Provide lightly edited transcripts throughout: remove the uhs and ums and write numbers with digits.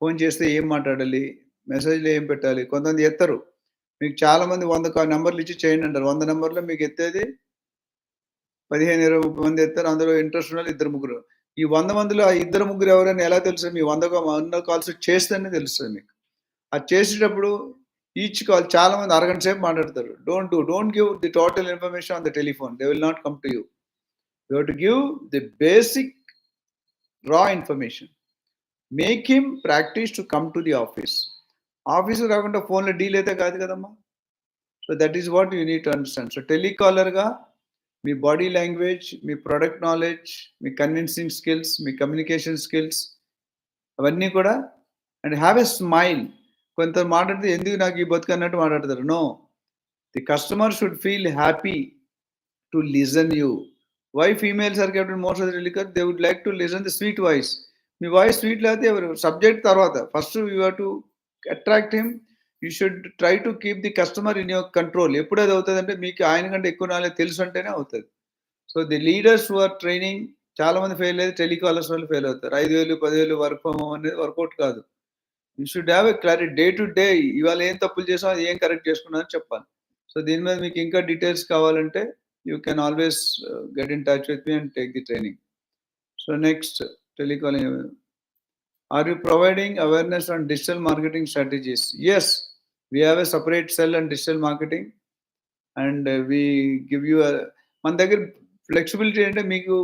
Phone చేస్తే ఏం మాట్లాడాలి? మెసేజ్‌లో ఏం పెట్టాలి? కొంతమంది ఎత్తరు. మీకు చాలామంది 100 నంబర్‌లు ఇచ్చి చేయండి అంటారు. 100 నంబర్‌లో మీకు ఎత్తేది 15, 20, 30 మంది ఎత్తారు. అందులో ఇంట్రెస్ట్ ఉన్నోళ్ళు ఇద్దరు, ముగ్గురు. ఈ 100 మందిలో ఆ ఇద్దరు, ముగ్గురు ఎవరని ఎలా తెలుసు? మీ 100 కాల్స్ చేస్తేనే తెలుస్తది మీకు. అది చేసేటప్పుడు ఈచ్ కాల్ చాలామంది అరగంట సేపు మాట్లాడతారు. Don't give the total information on the telephone. They will not come to you. You have to give the basic raw information. Make him practise to come to the office. ఆఫీస్‌కి రాకుండా ఫోన్‌లో deal అయితే కాదు కదమ్మా! So, that is what you need to understand. So, టెలికాలర్‌గా మీ body language, మీ product knowledge, మీ కన్విన్సింగ్ స్కిల్స్, మీ కమ్యూనికేషన్ స్కిల్స్ అవన్నీ కూడా అండ్ హ్యావ్ ఎ స్మైల్. కొంత మాట్లాడితే ఎందుకు నాకు ఈ బతుకు అన్నట్టు మాట్లాడతారు. No. The customer should feel happy to listen you. Why females are kept most of the liquor they would like to listen the sweet voice. మీ వాయిస్ స్వీట్ లేకపోతే ఎవరు సబ్జెక్ట్ తర్వాత first you have to attract him. You should try to keep the customer in your control. ఎప్పుడు అది అవుతుందంటే మీకు ఆయన కంటే ఎక్కువ నాలెడ్జ్ తెలుసు అంటేనే అవుతుంది. So the leaders who are training చాలా మంది ఫెయిల్ అయ్యి టెలికాలర్స్ వాళ్ళు ఫెయిల్ అవుతారు. 5,000, 10,000 వర్క్ ఫ్రమ్ హోమ్ అనేది వర్కౌట్ కాదు. You should have a clarity day to day. ఇవాళ ఏం తప్పులు చేసాం, అది ఏం కరెక్ట్ చేసుకున్నాం అని చెప్పాలి. సో దీని మీద మీకు ఇంకా డీటెయిల్స్ కావాలంటే you can always get in touch with me and take the training. So next telecalling. Are you providing awareness on digital marketing strategies? Yes, we have a separate cell on digital marketing and we give you a మన దగ్గర flexibility అంటే మీకు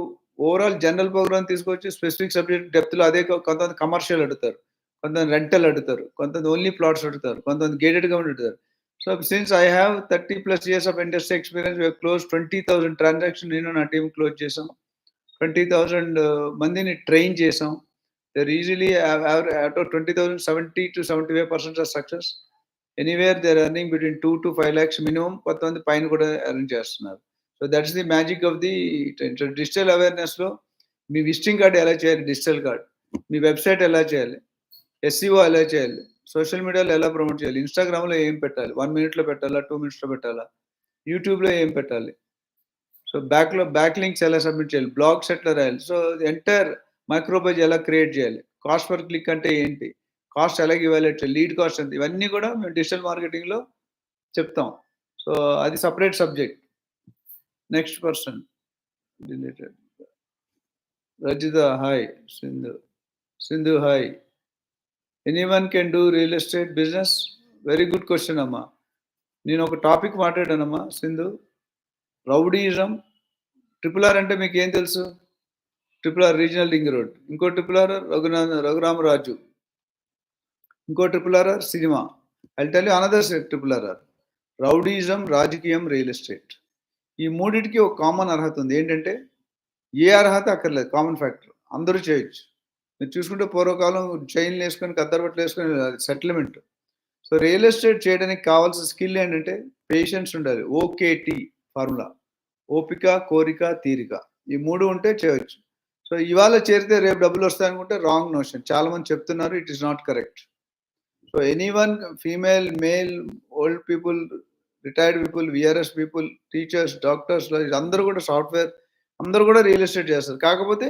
overall general programme తీసుకొచ్చి specific subject డెప్త్‌లో అదే కొంతమంది commercial అడుగుతారు. కొంతమంది rental అడుగుతారు. కొంతమంది ఓన్లీ ప్లాట్స్ అడుగుతారు. కొంతమంది గేటెడ్ కమ్యూనిటీ అడుగుతారు. So since I have 30+ years of industry experience, we have closed 20,000 transactions. నేను నా టీమ్ క్లోజ్ చేసాం. 20,000 మందిని ట్రైన్ చేసాం. They're easily out of 20,000, 70 to 75% are success. Anywhere they're earning between 2 to 5 lakhs minimum. కొంతమంది పైన కూడా earn చేస్తున్నారు. So that's the magic of the digital అవేర్నెస్‌లో మీ విజిటింగ్ కార్డ్ ఎలా చేయాలి, డిజిటల్ కార్డ్, మీ వెబ్సైట్ ఎలా చేయాలి, ఎస్ఈఓ ఎలా చేయాలి, సోషల్ మీడియాలో ఎలా ప్రమోట్ చేయాలి, ఇన్‌స్టాగ్రామ్‌లో ఏం పెట్టాలి, 1 మినిట్‌లో పెట్టాలా, 2 మినిట్స్‌లో పెట్టాలా, యూట్యూబ్‌లో ఏం పెట్టాలి, సో బ్యాక్ లింక్స్ ఎలా సబ్మిట్ చేయాలి, బ్లాగ్స్ ఎట్లా రాయాలి, సో ఎంటైర్ మైక్రోబజ్ ఎలా క్రియేట్ చేయాలి, కాస్ట్ పర్ క్లిక్ అంటే ఏంటి, కాస్ట్ ఎలాగ ఇవాల్యుయేట్ చేయాలి, లీడ్ కాస్ట్ ఎంత, ఇవన్నీ కూడా మేము డిజిటల్ మార్కెటింగ్‌లో చెప్తాం. సో అది separate subject. Next person related. Rajitha hi. Sindhu hi. Anyone can do real estate business? Very good question అమ్మా. నేను ఒక టాపిక్ మాట్లాడానమ్మా సింధు. రౌడీయిజం. RRR అంటే మీకు ఏం తెలుసు? RRR regional ring road. ఇంకో RRR రఘురామరాజు. ఇంకో RRR cinema. I'll tell you another RRR. Rowdyism, రాజకీయం, రియల్ ఎస్టేట్. ఈ మూడిటికి ఒక కామన్ అర్హత ఉంది. ఏంటంటే ఏ అర్హత అక్కర్లేదు, కామన్ ఫ్యాక్టర్. అందరూ చేయొచ్చు. మీరు చూసుకుంటే పూర్వకాలం చైన్లు వేసుకొని, కద్దరు బట్టలు వేసుకొని సెటిల్మెంట్. సో రియల్ ఎస్టేట్ చేయడానికి కావాల్సిన స్కిల్ ఏంటంటే పేషెన్స్ ఉండాలి. OKT formula. ఓపిక, కోరిక, తీరిక. ఈ 3 ఉంటే చేయొచ్చు. సో ఇవాళ చేరితే రేపు డబ్బులు వస్తాయనుకుంటే రాంగ్ నోషన్. చాలా మంది చెప్తున్నారు, it is not correct. So anyone, female, male, old people, retired people, VRS people, teachers, doctors అందరూ కూడా సాఫ్ట్వేర్ అందరూ కూడా రియల్ ఎస్టేట్ చేస్తారు. కాకపోతే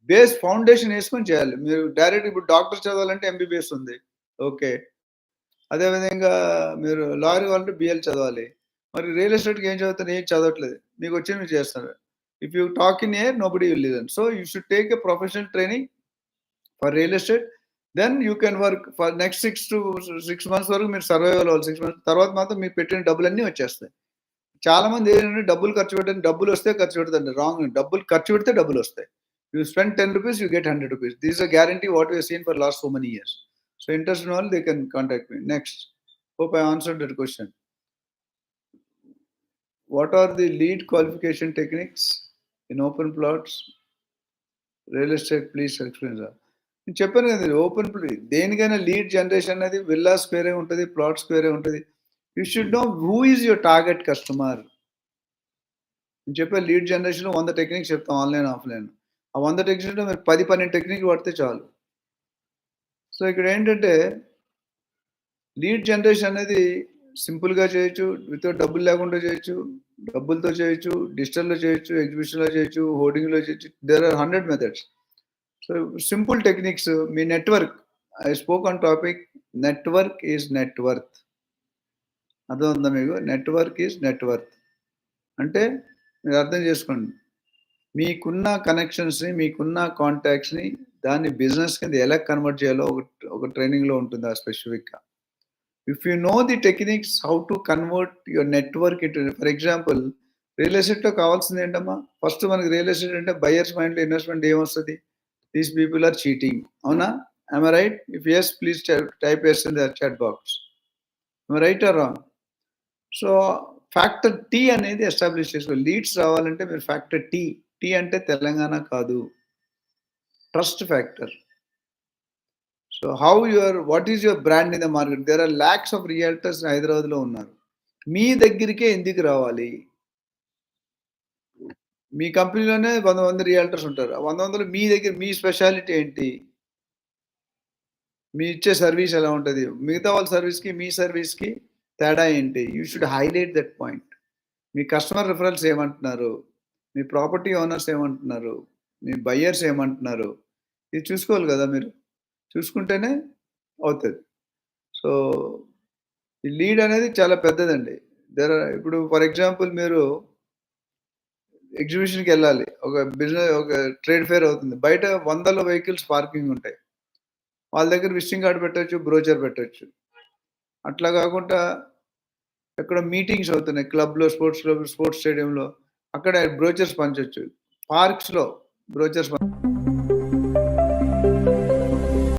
బేస్ ఫౌండేషన్ వేసుకొని చేయాలి. మీరు డైరెక్ట్ ఇప్పుడు డాక్టర్ చదవాలంటే MBBS ఉంది. ఓకే. అదేవిధంగా మీరు లాయర్ కావాలంటే BL చదవాలి. మరి రియల్ ఎస్టేట్‌కి ఏం చదువుతారు? ఏం చదవట్లేదు. మీకు వచ్చింది మీరు చేస్తారు. If you talk in air nobody will listen. So you should take a professional training for real estate. Then you can work for next 6 months వరకు మీరు సర్వైవ్ అవ్వాలి. 6 months తర్వాత మాత్రం మీరు పెట్టిన డబ్బులన్నీ వచ్చేస్తాయి. చాలా మంది ఏంటంటే డబ్బులు ఖర్చు పెట్టండి, డబ్బులు వస్తే ఖర్చు పెడతాండి. రాంగ్. డబ్బులు ఖర్చు పెడితే డబ్బులు వస్తాయి. You spend 10 rupees, you get 100 rupees. This is a guarantee what we have seen for last so many years. So interest ఉన్న వాళ్ళు they can contact me. Next. Hope I answered that question. What are the lead qualification techniques in open plots? Real estate, please explain that. నేను చెప్పాను కదా, open దేనికైనా lead generation అనేది villa స్క్వేరే ఉంటుంది, plot స్క్వేరే ఉంటుంది. You should know who is your target customer. నేను చెప్పే lead జనరేషన్లో 100 టెక్నిక్స్ చెప్తాం, ఆన్లైన్, ఆఫ్లైన్. ఆ 100 టెక్నిక్స్లో మీరు 10-12 టెక్నిక్లు పడితే చాలు. సో ఇక్కడ ఏంటంటే లీడ్ జనరేషన్ అనేది సింపుల్‌గా చేయొచ్చు, వితౌట్ డబ్బులు లేకుండా చేయొచ్చు, డబ్బులతో చేయొచ్చు, డిజిటల్‌లో చేయొచ్చు, ఎగ్జిబిషన్‌లో చేయొచ్చు, హోర్డింగ్‌లో చేయొచ్చు. There are 100 methods. So simple techniques. మీ network I spoke on topic network is net worth. అర్థమవుతుందా మీకు? Network is net worth. అంటే మీరు అర్థం చేసుకోండి. మీకున్న కనెక్షన్స్‌ని, మీకున్న కాంటాక్ట్స్‌ని దాన్ని బిజినెస్ కింద ఎలా కన్వర్ట్ చేయాలో ఒక ట్రైనింగ్‌లో ఉంటుంది ఆ స్పెసిఫిక్‌గా. If you know the techniques how to convert your network into for example real ఎస్టేట్‌లో కావాల్సింది ఏంటమ్మా? ఫస్ట్ మనకి రియల్ ఎస్టేట్ అంటే బయర్స్ మైండ్‌లో ఇన్వెస్ట్‌మెంట్ ఏమొస్తది? These people are cheating. అవునా? Am I right? If yes please type yes in the chat box. Am I right or wrong? So, factor T అనేది establish చేసుకోవాలి. లీడ్స్ రావాలంటే మీరు factor T. T అంటే తెలంగాణ కాదు. Trust factor. So, what is your brand in the market? There are lakhs of realtors హైదరాబాద్‌లో ఉన్నారు. మీ దగ్గరికే ఎందుకు రావాలి? మీ కంపెనీలోనే 100 మంది రియల్టర్స్ ఉంటారు. ఆ 100 మందిలో మీ దగ్గర మీ స్పెషాలిటీ ఏంటి? మీ ఇచ్చే సర్విస్ ఎలా ఉంటది? మిగతా వాళ్ళ సర్విస్‌కి, మీ సర్విస్‌కి తేడా ఏంటి? You should highlight that point. Me customer referrals ఏమంటున్నారు? మీ ప్రాపర్టీ ఓనర్స్ ఏమంటున్నారు? మీ బయర్స్ ఏమంటున్నారు? ఇది చూసుకోవాలి గదా మీరు. చూసుకుంటేనే అవుతది. సో, ఈ లీడ్ అనేది చాలా పెద్దదండి. ఇప్పుడు ఫర్ ఎగ్జాంపుల్ మీరు ఎగ్జిబిషన్‌కెళ్ళాలి. ఒక ట్రేడ్ ఫెయిర్ అవుతుంది. బయట వందల వెహికల్స్ పార్కింగ్ ఉంటాయి. వాళ్ళ దగ్గర విజిటింగ్ కార్డ్ పెట్టొచ్చు, బ్రోచర్ పెట్టొచ్చు. అట్లా గాకుండా ఎక్కడో మీటింగ్స్ అవుతున్నాయి. స్పోర్ట్స్ స్టేడియంలో అక్కడ బ్రోచర్స్ పంచొచ్చు. పార్క్స్‌లో బ్రోచర్స్